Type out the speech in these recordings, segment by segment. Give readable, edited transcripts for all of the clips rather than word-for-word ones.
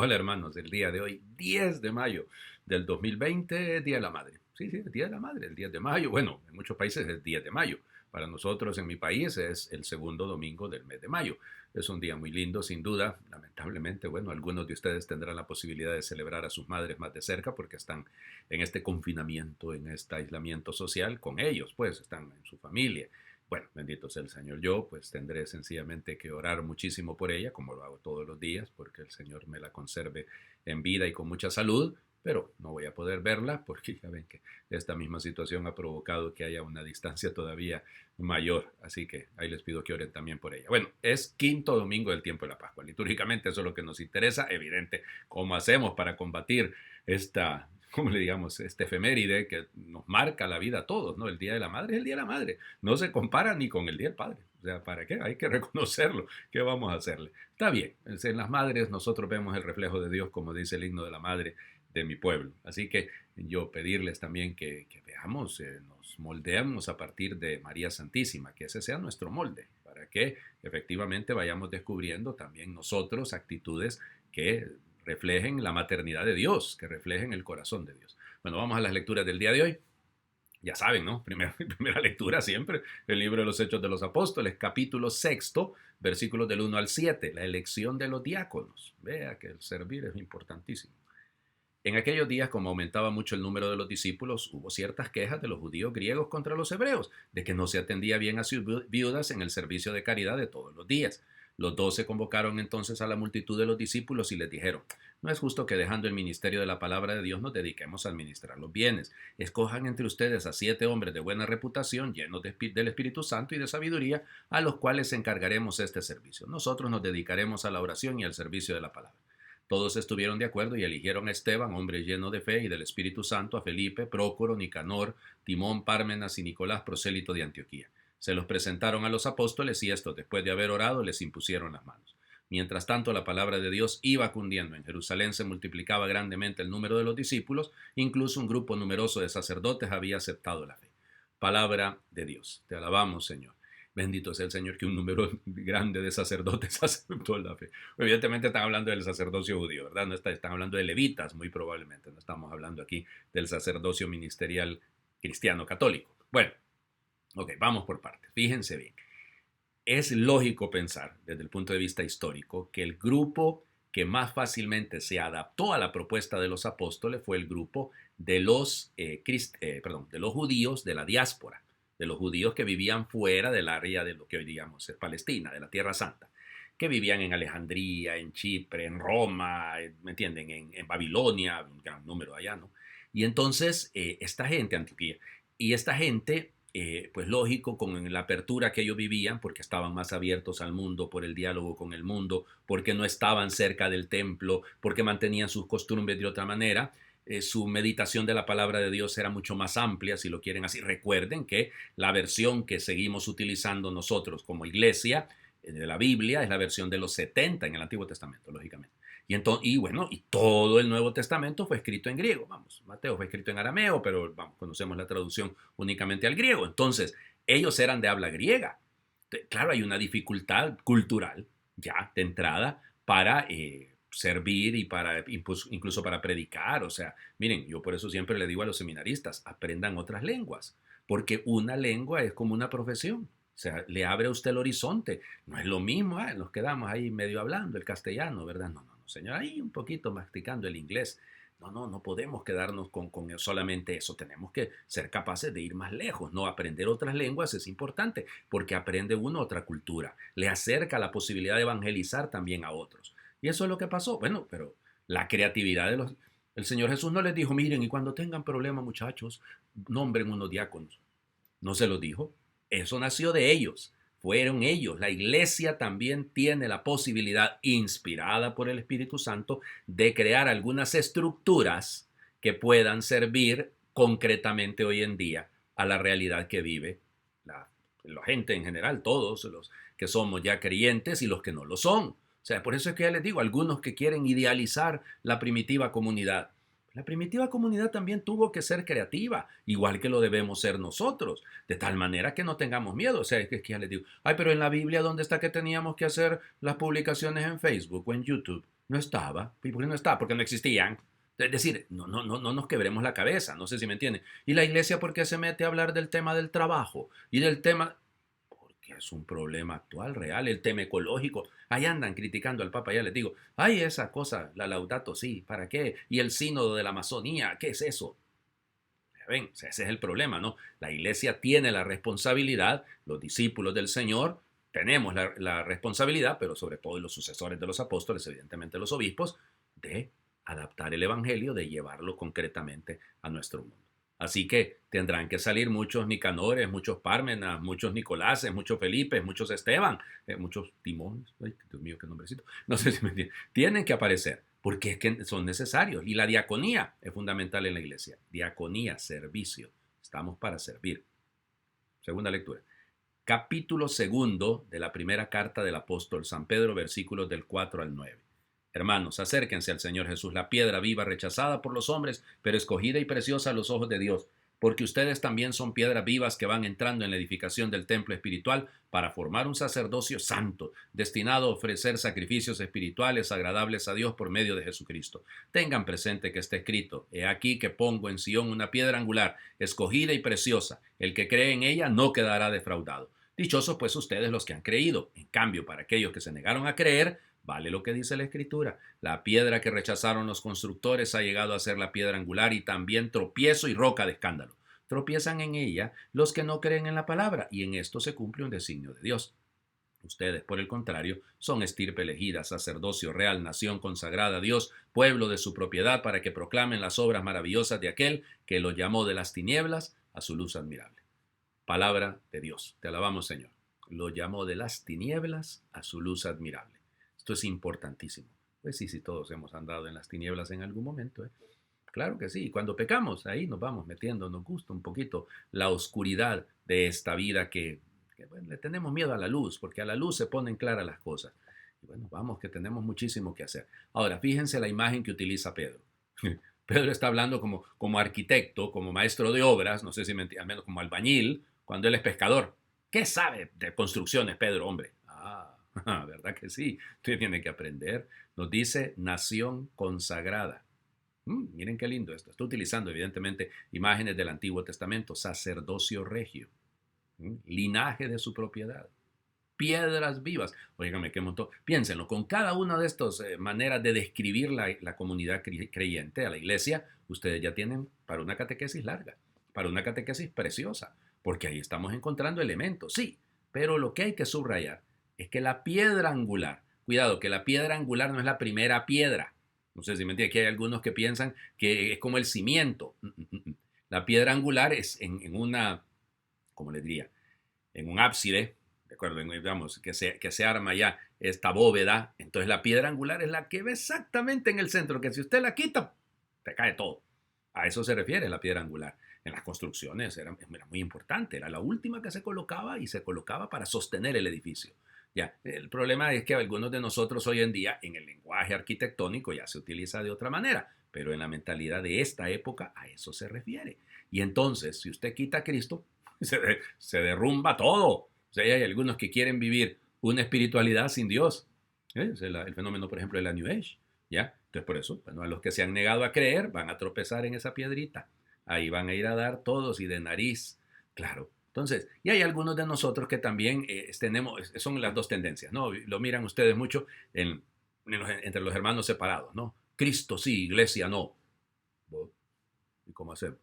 Hola hermanos, el día de hoy, 10 de mayo del 2020, Día de la Madre. Sí, sí, el Día de la Madre, el 10 de mayo. Bueno, en muchos países es 10 de mayo. Para nosotros en mi país es el segundo domingo del mes de mayo. Es un día muy lindo, sin duda. Lamentablemente, bueno, algunos de ustedes tendrán la posibilidad de celebrar a sus madres más de cerca porque están en este confinamiento, en este aislamiento social con ellos, pues están en su familia. Bueno, bendito sea el Señor. Yo pues tendré sencillamente que orar muchísimo por ella, como lo hago todos los días, porque el Señor me la conserve en vida y con mucha salud, pero no voy a poder verla porque ya ven que esta misma situación ha provocado que haya una distancia todavía mayor. Así que ahí les pido que oren también por ella. Bueno, es quinto domingo del tiempo de la Pascua. Litúrgicamente eso es lo que nos interesa. Evidente, ¿cómo hacemos para combatir esta, como le digamos, este efeméride que nos marca la vida a todos, ¿no? El Día de la Madre es el Día de la Madre. No se compara ni con el Día del Padre. O sea, ¿para qué? Hay que reconocerlo. ¿Qué vamos a hacerle? Está bien. En las madres nosotros vemos el reflejo de Dios, como dice el himno de la madre de mi pueblo. Así que yo pedirles también que veamos, nos moldeamos a partir de María Santísima, que ese sea nuestro molde, para que efectivamente vayamos descubriendo también nosotros actitudes que reflejen la maternidad de Dios, que reflejen el corazón de Dios. Bueno, vamos a las lecturas del día de hoy. Ya saben, ¿no? Primera lectura siempre, el libro de los Hechos de los Apóstoles, capítulo sexto, versículos del 1 al 7, la elección de los diáconos. Vea que el servir es importantísimo. En aquellos días, como aumentaba mucho el número de los discípulos, hubo ciertas quejas de los judíos griegos contra los hebreos, de que no se atendía bien a sus viudas en el servicio de caridad de todos los días. Los 12 convocaron entonces a la multitud de los discípulos y les dijeron: no es justo que dejando el ministerio de la palabra de Dios nos dediquemos a administrar los bienes. Escojan entre ustedes a 7 hombres de buena reputación, llenos del Espíritu Santo y de sabiduría, a los cuales encargaremos este servicio. Nosotros nos dedicaremos a la oración y al servicio de la palabra. Todos estuvieron de acuerdo y eligieron a Esteban, hombre lleno de fe y del Espíritu Santo, a Felipe, Prócoro, Nicanor, Timón, Pármenas y Nicolás, prosélito de Antioquía. Se los presentaron a los apóstoles y estos, después de haber orado, les impusieron las manos. Mientras tanto, la palabra de Dios iba cundiendo. En Jerusalén se multiplicaba grandemente el número de los discípulos, incluso un grupo numeroso de sacerdotes había aceptado la fe. Palabra de Dios. Te alabamos, Señor. Bendito sea el Señor que un número grande de sacerdotes aceptó la fe. Evidentemente están hablando del sacerdocio judío, ¿verdad? No están hablando de levitas, muy probablemente. No estamos hablando aquí del sacerdocio ministerial cristiano católico. Bueno, ok, vamos por partes. Fíjense bien. Es lógico pensar, desde el punto de vista histórico, que el grupo que más fácilmente se adaptó a la propuesta de los apóstoles fue el grupo de de los judíos de la diáspora, de los judíos que vivían fuera del área de lo que hoy digamos es Palestina, de la Tierra Santa, que vivían en Alejandría, en Chipre, en Roma, ¿me entienden? En Babilonia, un gran número allá, ¿no? Y entonces esta gente, Antioquía, y esta gente pues lógico, con la apertura que ellos vivían, porque estaban más abiertos al mundo por el diálogo con el mundo, porque no estaban cerca del templo, porque mantenían sus costumbres de otra manera, su meditación de la palabra de Dios era mucho más amplia, si lo quieren así. Recuerden que la versión que seguimos utilizando nosotros como iglesia de la Biblia es la versión de los 70 en el Antiguo Testamento, lógicamente. Y bueno, y todo el Nuevo Testamento fue escrito en griego. Vamos, Mateo fue escrito en arameo, pero vamos, conocemos la traducción únicamente al griego. Entonces, ellos eran de habla griega. Claro, hay una dificultad cultural ya de entrada para servir y para incluso para predicar. O sea, miren, yo por eso siempre le digo a los seminaristas, aprendan otras lenguas, porque una lengua es como una profesión. O sea, le abre a usted el horizonte. No es lo mismo, nos quedamos ahí medio hablando el castellano, ¿verdad? No, no, no, señor, ahí un poquito masticando el inglés. No, no, no podemos quedarnos con solamente eso. Tenemos que ser capaces de ir más lejos. No, aprender otras lenguas es importante porque aprende uno otra cultura. Le acerca la posibilidad de evangelizar también a otros. Y eso es lo que pasó. Bueno, pero la creatividad de los... El Señor Jesús no les dijo, miren, y cuando tengan problemas, muchachos, nombren unos diáconos. No se los dijo. Eso nació de ellos. Fueron ellos. La iglesia también tiene la posibilidad, inspirada por el Espíritu Santo, de crear algunas estructuras que puedan servir concretamente hoy en día a la realidad que vive la gente en general, todos los que somos ya creyentes y los que no lo son. O sea, por eso es que ya les digo, algunos que quieren idealizar la primitiva comunidad. La primitiva comunidad también tuvo que ser creativa, igual que lo debemos ser nosotros, de tal manera que no tengamos miedo. O sea, es que ya les digo, ay, pero en la Biblia, ¿dónde está que teníamos que hacer las publicaciones en Facebook o en YouTube? No estaba. ¿Y por qué no estaba? Porque no existían. Es decir, no nos quebremos la cabeza, no sé si me entienden. ¿Y la iglesia por qué se mete a hablar del tema del trabajo? Y del tema, porque es un problema actual, real, el tema ecológico. Ahí andan criticando al Papa, ya les digo, ay, esa cosa, la Laudato Si, ¿para qué? Y el sínodo de la Amazonía, ¿qué es eso? Ven, ese es el problema, ¿no? La iglesia tiene la responsabilidad, los discípulos del Señor tenemos la responsabilidad, pero sobre todo los sucesores de los apóstoles, evidentemente los obispos, de adaptar el Evangelio, de llevarlo concretamente a nuestro mundo. Así que tendrán que salir muchos Nicanores, muchos Pármenas, muchos Nicoláses, muchos Felipes, muchos Esteban, muchos Timones. Ay, Dios mío, qué nombrecito. No sé si me entienden. Tienen que aparecer porque es que son necesarios. Y la diaconía es fundamental en la iglesia. Diaconía, servicio. Estamos para servir. Segunda lectura. Capítulo segundo de la primera carta del apóstol San Pedro, versículos del 4 al 9. Hermanos, acérquense al Señor Jesús, la piedra viva, rechazada por los hombres, pero escogida y preciosa a los ojos de Dios, porque ustedes también son piedras vivas que van entrando en la edificación del templo espiritual para formar un sacerdocio santo, destinado a ofrecer sacrificios espirituales agradables a Dios por medio de Jesucristo. Tengan presente que está escrito: He aquí que pongo en Sión una piedra angular, escogida y preciosa. El que cree en ella no quedará defraudado. Dichosos pues ustedes los que han creído. En cambio, para aquellos que se negaron a creer, vale lo que dice la Escritura: la piedra que rechazaron los constructores ha llegado a ser la piedra angular y también tropiezo y roca de escándalo. Tropiezan en ella los que no creen en la palabra, y en esto se cumple un designio de Dios. Ustedes, por el contrario, son estirpe elegida, sacerdocio real, nación consagrada a Dios, pueblo de su propiedad, para que proclamen las obras maravillosas de aquel que los llamó de las tinieblas a su luz admirable. Palabra de Dios. Te alabamos, Señor. Lo llamó de las tinieblas a su luz admirable. Esto es importantísimo. Pues sí, todos hemos andado en las tinieblas en algún momento, ¿eh? Claro que sí. Cuando pecamos, ahí nos vamos metiendo, nos gusta un poquito la oscuridad de esta vida que bueno, le tenemos miedo a la luz, porque a la luz se ponen claras las cosas. Y bueno, vamos, que tenemos muchísimo que hacer. Ahora, fíjense la imagen que utiliza Pedro. Pedro está hablando como arquitecto, como maestro de obras, no sé si al menos como albañil, cuando él es pescador. ¿Qué sabe de construcciones, Pedro, hombre? ¿Verdad que sí? Usted tiene que aprender. Nos dice nación consagrada. Miren qué lindo esto. Está utilizando evidentemente imágenes del Antiguo Testamento. Sacerdocio regio. Linaje de su propiedad. Piedras vivas. Óigame, qué montón. Piénsenlo, con cada una de estas maneras de describir la comunidad creyente, a la iglesia, ustedes ya tienen para una catequesis larga, para una catequesis preciosa, porque ahí estamos encontrando elementos, sí, pero lo que hay que subrayar es que la piedra angular, cuidado, que la piedra angular no es la primera piedra. No sé si me entiende, aquí hay algunos que piensan que es como el cimiento. La piedra angular es en una, ¿cómo les diría? En un ábside, de acuerdo, digamos, que se arma ya esta bóveda, entonces la piedra angular es la que ve exactamente en el centro, que si usted la quita, te cae todo. A eso se refiere la piedra angular. En las construcciones era muy importante, era la última que se colocaba y se colocaba para sostener el edificio. Ya, el problema es que algunos de nosotros hoy en día en el lenguaje arquitectónico ya se utiliza de otra manera, pero en la mentalidad de esta época a eso se refiere. Y entonces, si usted quita a Cristo, se derrumba todo. O sea, hay algunos que quieren vivir una espiritualidad sin Dios. Es el fenómeno, por ejemplo, de la New Age. ¿Ya? Entonces, por eso, bueno, a los que se han negado a creer van a tropezar en esa piedrita. Ahí van a ir a dar todos y de nariz. Claro. Entonces, y hay algunos de nosotros que también tenemos, son las dos tendencias, ¿no? Lo miran ustedes mucho entre los hermanos separados, ¿no? Cristo sí, iglesia no. ¿Y cómo hacemos?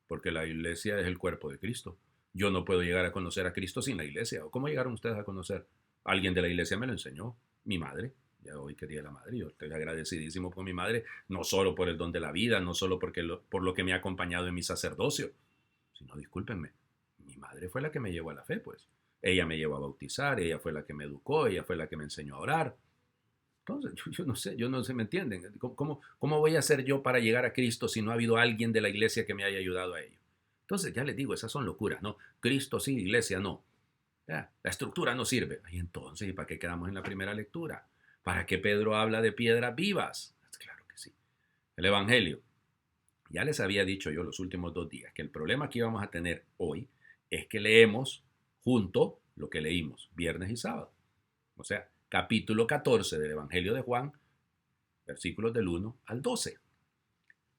Porque la iglesia es el cuerpo de Cristo. Yo no puedo llegar a conocer a Cristo sin la iglesia. ¿O cómo llegaron ustedes a conocer? Alguien de la iglesia me lo enseñó, mi madre. Ya hoy quería la madre. Yo estoy agradecidísimo por mi madre, no solo por el don de la vida, no solo por lo que me ha acompañado en mi sacerdocio, sino, discúlpenme, mi madre fue la que me llevó a la fe, pues. Ella me llevó a bautizar, ella fue la que me educó, ella fue la que me enseñó a orar. Entonces, yo no sé, ¿me entienden? ¿Cómo voy a hacer yo para llegar a Cristo si no ha habido alguien de la iglesia que me haya ayudado a ello? Entonces, ya les digo, esas son locuras, ¿no? Cristo sí, iglesia no. Ya, la estructura no sirve. Y entonces, ¿y para qué quedamos en la primera lectura? ¿Para qué Pedro habla de piedras vivas? Claro que sí. El Evangelio. Ya les había dicho yo los últimos 2 días que el problema que íbamos a tener hoy es que leemos junto lo que leímos viernes y sábado. O sea, capítulo 14 del Evangelio de Juan Versículos del 1 al 12.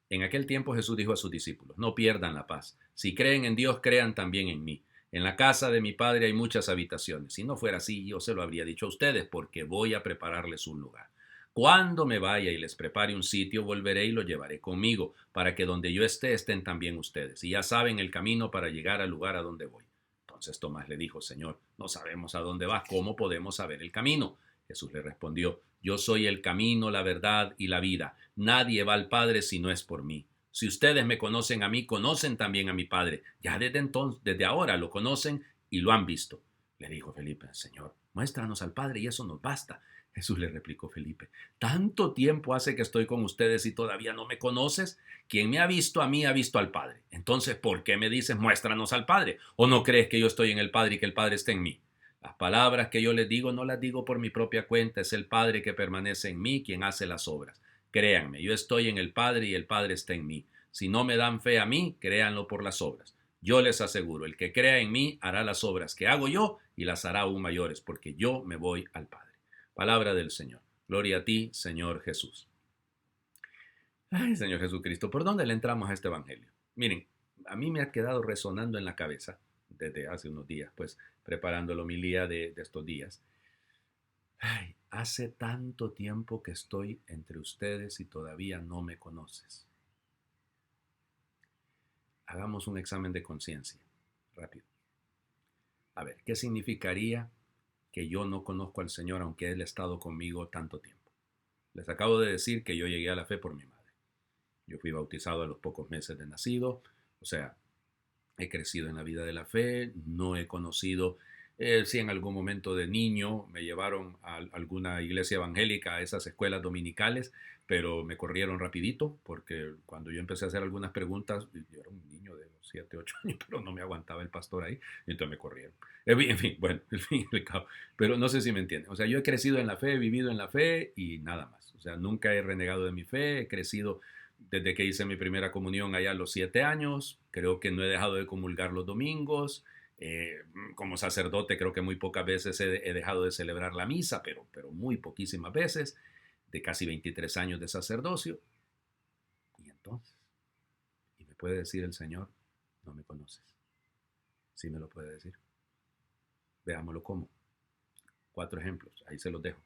En aquel tiempo Jesús dijo a sus discípulos, no pierdan la paz. Si creen en Dios, crean también en mí. En la casa de mi Padre hay muchas habitaciones. Si no fuera así, yo se lo habría dicho a ustedes, porque voy a prepararles un lugar. Cuando me vaya y les prepare un sitio, volveré y lo llevaré conmigo, para que donde yo esté, estén también ustedes. Y ya saben el camino para llegar al lugar a donde voy. Entonces Tomás le dijo, Señor, no sabemos a dónde vas, ¿cómo podemos saber el camino? Jesús le respondió, yo soy el camino, la verdad y la vida. Nadie va al Padre si no es por mí. Si ustedes me conocen a mí, conocen también a mi Padre. Ya desde ahora lo conocen y lo han visto. Le dijo Felipe, Señor, muéstranos al Padre y eso nos basta. Jesús le replicó Felipe, ¿tanto tiempo hace que estoy con ustedes y todavía no me conoces? Quien me ha visto a mí ha visto al Padre. Entonces, ¿por qué me dices muéstranos al Padre? ¿O no crees que yo estoy en el Padre y que el Padre está en mí? Las palabras que yo les digo no las digo por mi propia cuenta, es el Padre que permanece en mí quien hace las obras. Créanme, yo estoy en el Padre y el Padre está en mí. Si no me dan fe a mí, créanlo por las obras. Yo les aseguro, el que crea en mí hará las obras que hago yo y las hará aún mayores, porque yo me voy al Padre. Palabra del Señor. Gloria a ti, Señor Jesús. Ay, Señor Jesucristo, ¿por dónde le entramos a este evangelio? Miren, a mí me ha quedado resonando en la cabeza desde hace unos días, pues preparando la homilía de estos días. Ay, hace tanto tiempo que estoy entre ustedes y todavía no me conoces. Hagamos un examen de conciencia, rápido. A ver, ¿qué significaría que yo no conozco al Señor aunque Él ha estado conmigo tanto tiempo? Les acabo de decir que yo llegué a la fe por mi madre. Yo fui bautizado a los pocos meses de nacido, o sea, he crecido en la vida de la fe, no he conocido, si en algún momento de niño me llevaron a alguna iglesia evangélica, a esas escuelas dominicales, pero me corrieron rapidito, porque cuando yo empecé a hacer algunas preguntas, yo era un niño de 7, 8 años, pero no me aguantaba el pastor ahí, y entonces me corrieron. En fin, bueno, el fin y el cabo, pero no sé si me entienden. O sea, yo he crecido en la fe, he vivido en la fe y nada más. O sea, nunca he renegado de mi fe, he crecido desde que hice mi primera comunión allá a los 7 años, creo que no he dejado de comulgar los domingos. Como sacerdote creo que muy pocas veces he dejado de celebrar la misa, pero muy poquísimas veces, de casi 23 años de sacerdocio. Y entonces, y me puede decir el Señor, no me conoces. Sí me lo puede decir. Veámoslo cómo. 4 ejemplos, ahí se los dejo.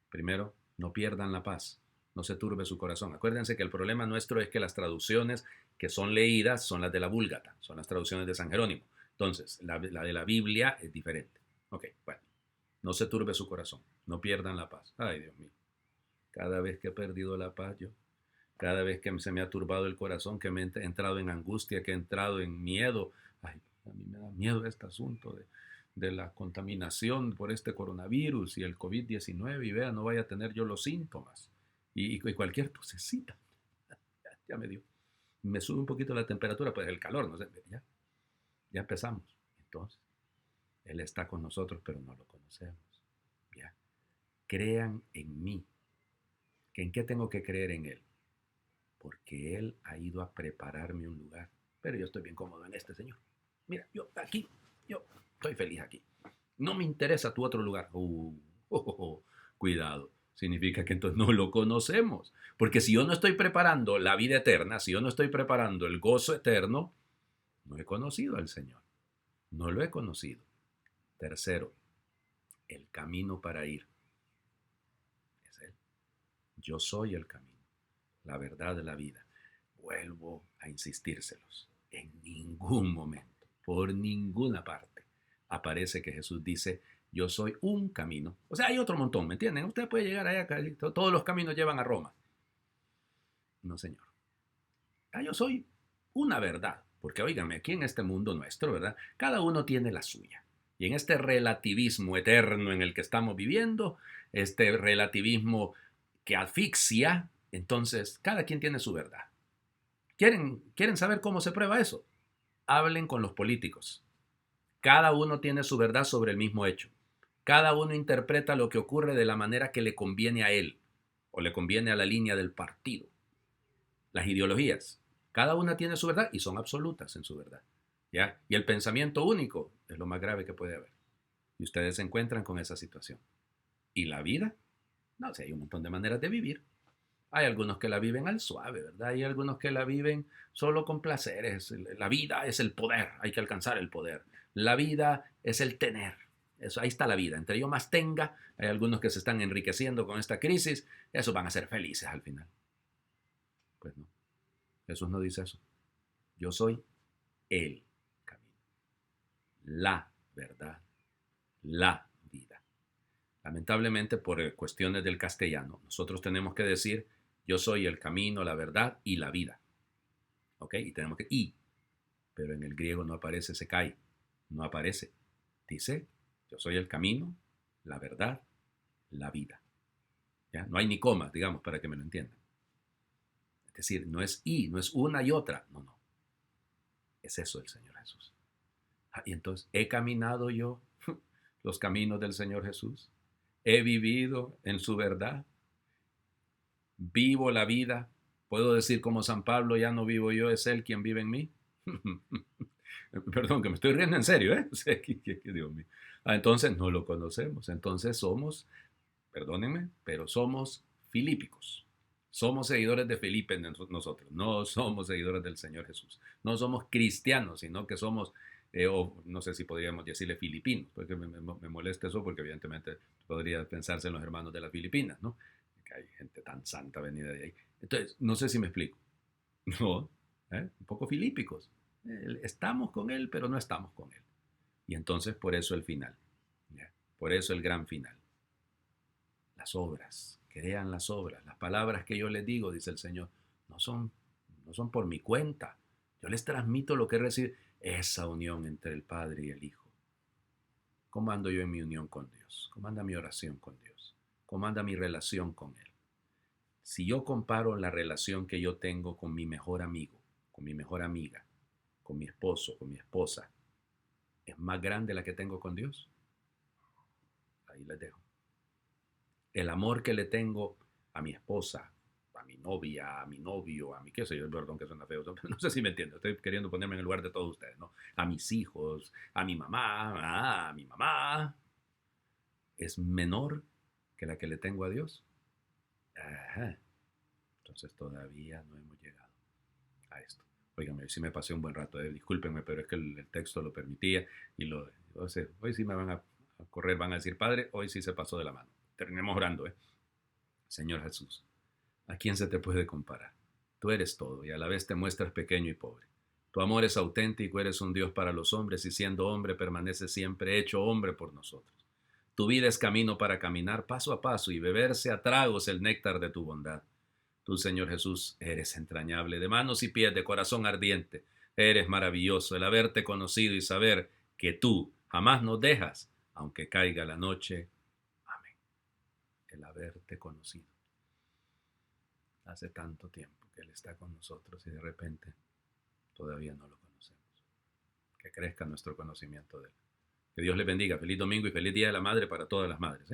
Primero, no pierdan la paz. No se turbe su corazón. Acuérdense que el problema nuestro es que las traducciones que son leídas son las de la Vulgata, son las traducciones de San Jerónimo. Entonces, la de la Biblia es diferente. Ok, bueno. No se turbe su corazón. No pierdan la paz. Ay, Dios mío. Cada vez que he perdido la paz yo, cada vez que se me ha turbado el corazón, que me he entrado en angustia, que he entrado en miedo. Ay, a mí me da miedo este asunto de la contaminación por este coronavirus y el COVID-19 y vea, no vaya a tener yo los síntomas. Y cualquier tosecita, ya me dio. Me sube un poquito la temperatura, pues el calor, no sé, ya empezamos. Entonces, Él está con nosotros, pero no lo conocemos. Ya. Crean en mí. ¿En qué tengo que creer en Él? Porque Él ha ido a prepararme un lugar. Pero yo estoy bien cómodo en este, Señor. Mira, yo estoy feliz aquí. No me interesa tu otro lugar. Cuidado. Significa que entonces no lo conocemos. Porque si yo no estoy preparando la vida eterna, si yo no estoy preparando el gozo eterno, no he conocido al Señor. No lo he conocido. Tercero, el camino para ir es Él. Yo soy el camino, la verdad de la vida. Vuelvo a insistírselos. En ningún momento, por ninguna parte, aparece que Jesús dice, yo soy un camino. O sea, hay otro montón, ¿me entienden? Usted puede llegar allá, todos los caminos llevan a Roma. No, Señor. Yo soy una verdad. Porque, óigame, aquí en este mundo nuestro, ¿verdad? Cada uno tiene la suya. Y en este relativismo eterno en el que estamos viviendo, este relativismo que asfixia, entonces cada quien tiene su verdad. ¿Quieren saber cómo se prueba eso? Hablen con los políticos. Cada uno tiene su verdad sobre el mismo hecho. Cada uno interpreta lo que ocurre de la manera que le conviene a él o le conviene a la línea del partido. Las ideologías. Cada una tiene su verdad y son absolutas en su verdad. ¿Ya? Y el pensamiento único es lo más grave que puede haber. Y ustedes se encuentran con esa situación. ¿Y la vida? No sé, hay un montón de maneras de vivir. Hay algunos que la viven al suave, ¿verdad? Hay algunos que la viven solo con placeres. La vida es el poder, hay que alcanzar el poder. La vida es el tener. Eso, ahí está la vida. Entre yo más tenga, hay algunos que se están enriqueciendo con esta crisis, esos van a ser felices al final. Pues no, Jesús no dice eso. Yo soy el camino, la verdad, la vida. Lamentablemente, por cuestiones del castellano, nosotros tenemos que decir, yo soy el camino, la verdad y la vida. ¿Ok? Y tenemos que, pero en el griego no aparece ese kai, no aparece. Dice, yo soy el camino, la verdad, la vida. ¿Ya? No hay ni comas, digamos, para que me lo entiendan. Es decir, no es no es una y otra. No, no. Es eso el Señor Jesús. Y entonces, ¿he caminado yo los caminos del Señor Jesús? ¿He vivido en su verdad? ¿Vivo la vida? ¿Puedo decir como San Pablo, ya no vivo yo, es Él quien vive en mí? Perdón, que me estoy riendo en serio, ¿eh? O sea, Dios mío. Entonces no lo conocemos. Entonces somos, perdónenme, pero somos filípicos. Somos seguidores de Felipe nosotros. No somos seguidores del Señor Jesús. No somos cristianos, sino que somos, o no sé si podríamos decirle filipinos, porque me molesta eso, porque evidentemente podría pensarse en los hermanos de las Filipinas, ¿no? Que hay gente tan santa venida de ahí. Entonces, no sé si me explico. No, un poco filípicos. Estamos con Él, pero no estamos con Él. Y entonces por eso el final. ¿Ya? Por eso el gran final. Las obras, crean las obras. Las palabras que yo les digo, dice el Señor, no son por mi cuenta. Yo les transmito lo que recibe. Esa unión entre el Padre y el Hijo. ¿Cómo ando yo en mi unión con Dios? ¿Cómo anda mi oración con Dios? ¿Cómo anda mi relación con Él? Si yo comparo la relación que yo tengo con mi mejor amigo, con mi mejor amiga, con mi esposo, con mi esposa, ¿es más grande la que tengo con Dios? Ahí les dejo. El amor que le tengo a mi esposa, a mi novia, a mi novio, a mi qué sé yo, perdón que suena feo, no sé si me entienden, estoy queriendo ponerme en el lugar de todos ustedes, ¿no? A mis hijos, a mi mamá, es menor que la que le tengo a Dios. Ajá. Entonces todavía no hemos llegado a esto. Óigame, sí me pasé un buen rato, discúlpenme, pero es que el texto lo permitía y hoy sí me van a correr, van a decir, Padre, hoy sí se pasó de la mano. Terminemos orando, Señor Jesús, ¿a quién se te puede comparar? Tú eres todo y a la vez te muestras pequeño y pobre. Tu amor es auténtico, eres un Dios para los hombres y siendo hombre permaneces siempre hecho hombre por nosotros. Tu vida es camino para caminar paso a paso y beberse a tragos el néctar de tu bondad. Tú, Señor Jesús, eres entrañable, de manos y pies, de corazón ardiente. Eres maravilloso el haberte conocido y saber que tú jamás nos dejas, aunque caiga la noche. Amén. El haberte conocido. Hace tanto tiempo que Él está con nosotros y de repente todavía no lo conocemos. Que crezca nuestro conocimiento de Él. Que Dios les bendiga. Feliz domingo y feliz Día de la Madre para todas las madres,